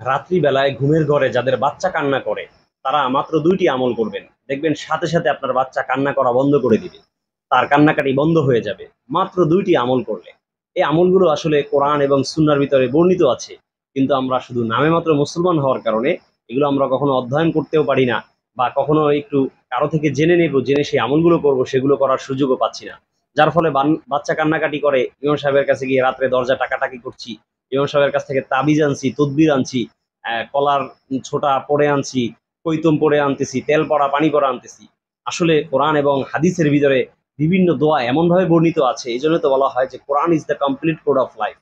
রাত্রিবেলায় ঘুমের ঘরে যাদের বাচ্চা কান্না করে তারা মাত্র দুইটি আমল করবেন, দেখবেন সাথে সাথে আপনার বাচ্চা কান্না করা বন্ধ করে দিবে, তার কান্নাকাটি বন্ধ হয়ে যাবে মাত্র দুইটি আমল করলে। এই আমলগুলো আসলে কোরআন এবং সুন্নাহর ভিতরে বর্ণিত আছে, কিন্তু আমরা শুধু নামে মাত্র মুসলমান হওয়ার কারণে এগুলো আমরা কখনো অধ্যয়ন করতেও পারি না, বা কখনো একটু কারো থেকে জেনে নেব, জেনে সেই আমলগুলো করব, সেগুলো করার সুযোগও পাচ্ছি না। যার ফলে বাচ্চা কান্নাকাটি করে, ইমাম সাহেবের কাছে গিয়ে রাত্রে দরজা টাকাটাকি করছি, ইমাম সাহেবের কাছ থেকে তাবিজ আনছি, তদবির আনছি, কলার ছোটা পড়ে আনছি, কৈতম পড়ে আনতেছি, তেল পড়া পানি পড়া আনতেছি। আসলে কোরআন এবং হাদিসের ভিতরে বিভিন্ন দোয়া এমন ভাবে বর্ণিত আছে, এই জন্য তো বলা হয় যে কোরআন is the complete code of life.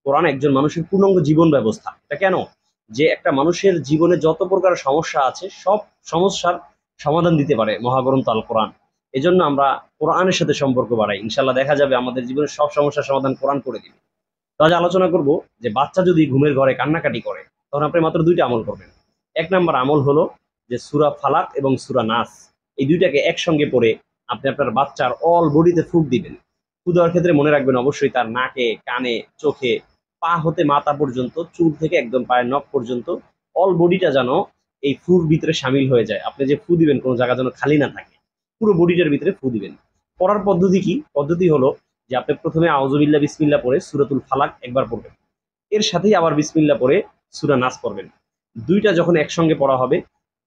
কোরআন একজন মানুষের পূর্ণাঙ্গ জীবন ব্যবস্থা। এটা কেন? যে একটা মানুষের জীবনে যত প্রকার সমস্যা আছে সব সমস্যার সমাধান দিতে পারে মহাগ্রন্থ আল কোরআন। এই জন্য আমরা কোরআনের সাথে সম্পর্ক বাড়াই, ইনশাল্লাহ দেখা যাবে আমাদের জীবনের সব সমস্যার সমাধান কোরআন করে দিবে। তো আজ আলোচনা করব যে বাচ্চা যদি ঘুমের ঘরে কান্নাকাটি করে তখন আপনি মাত্র দুইটা আমল করবেন। এক নম্বর আমল হলো যে সূরা ফালাক এবং সূরা নাস, এই দুইটাকে একসঙ্গে পড়ে আপনি আপনার বাচ্চার অল বডিতে ফুঁক দিবেন। ফুঁ দেওয়ার ক্ষেত্রে মনে রাখবেন অবশ্যই তার নাকে, কানে, চোখে, পা হতে মাথা পর্যন্ত, চুল থেকে একদম পায়ের নখ পর্যন্ত অল বডিটা যেন এই ফুর ভিতরে সামিল হয়ে যায়। আপনি যে ফু দিবেন কোনো জায়গা যেন খালি না থাকে, পুরো বডিটার ভিতরে ফু দিবেন। পড়ার পদ্ধতি কি? পদ্ধতি হলো যে আপনি প্রথমে আউযুবিল্লাহ বিসমিল্লাহ পড়ে সূরাতুল ফালাক একবার পড়বেন, এর সাথেই আবার বিসমিল্লাহ পড়ে সূরা নাস পড়বেন। দুইটা যখন একসঙ্গে পড়া হবে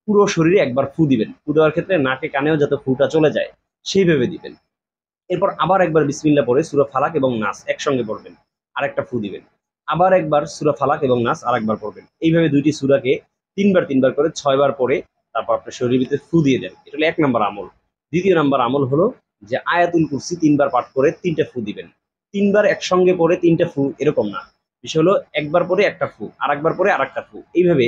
পুরো শরীরে একবার ফু দিবেন। ফু দেওয়ার ক্ষেত্রে নাকে কানেও যাতে ফুটা চলে যায় সেইভাবে দিবেন। এরপর আবার একবার বিসমিল্লাহ পড়ে সূরা ফালাক এবং নাস একসঙ্গে পড়বেন, আরেকটা ফু দিবেন। আবার একবার সূরা ফালাক এবং নাস আরেকবার পড়বেন। এইভাবে দুইটি সূরাকে তিনবার তিনবার করে 6 বার পড়ে তারপর আপনার শরীরের ভিতরে ফু দিয়ে দেন। এটা হলো 1 নম্বর আমল। দ্বিতীয় নম্বর আমল হলো যে আয়াতুল কুরসি 3 বার পাঠ করে 3টে ফু দিবেন। 3 বার একসঙ্গে পড়ে 3টে ফু এরকম না, বিষয় হলো একবার পরে একটা ফু, আরেকবার পরে আরেকটা ফু, এইভাবে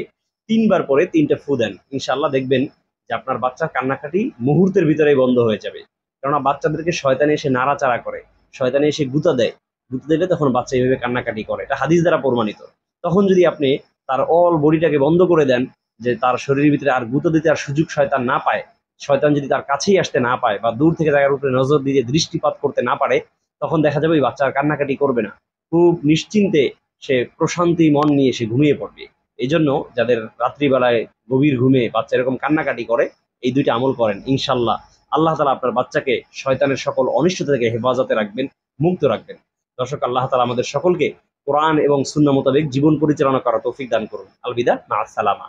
3 বার পরে 3টে ফু দেন। ইনশাআল্লাহ দেখবেন যে আপনার বাচ্চার কান্নাকাটি মুহূর্তের ভিতরেই বন্ধ হয়ে যাবে। কেননা বাচ্চাদেরকে শয়তানে এসে নাড়াচাড়া করে, শয়তানে এসে গুঁতা দেয়, গুঁতা দিলে তখন বাচ্চা এইভাবে কান্নাকাটি করে, এটা হাদিস দ্বারা প্রমাণিত। তখন যদি আপনি তার অল বডিটাকে বন্ধ করে দেন, যে তার শরীরের ভিতরে আর গুঁতো দিতে আর সুযোগ শয়তান না পায়, শয়তান যদি তার কাছেই আসতে না পায় বা দূর থেকে জায়গার উপরে নজর দিয়ে দৃষ্টিপাত করতে না পারে, তখন দেখা যাবে ওই বাচ্চা আর কান্নাকাটি করবে না, খুব নিশ্চিন্তে সে প্রশান্তি মন নিয়ে সে ঘুমিয়ে পড়বে। এই জন্য যাদের রাত্রিবেলায় গভীর ঘুমে বাচ্চা এরকম কান্নাকাটি করে, এই দুইটা আমল করেন, ইনশাল্লাহ আল্লাহ তাআলা আপনার বাচ্চাকে শয়তানের সকল অনিষ্টতা থেকে হেফাজতে রাখবেন, মুক্ত রাখবেন। দর্শক, আল্লাহ তাআলা আমাদের সকলকে কোরআন এবং সুন্নাহ মোতাবেক জীবন পরিচালনা করার তৌফিক দান করুন। আলবিদা, মা আসসালামা।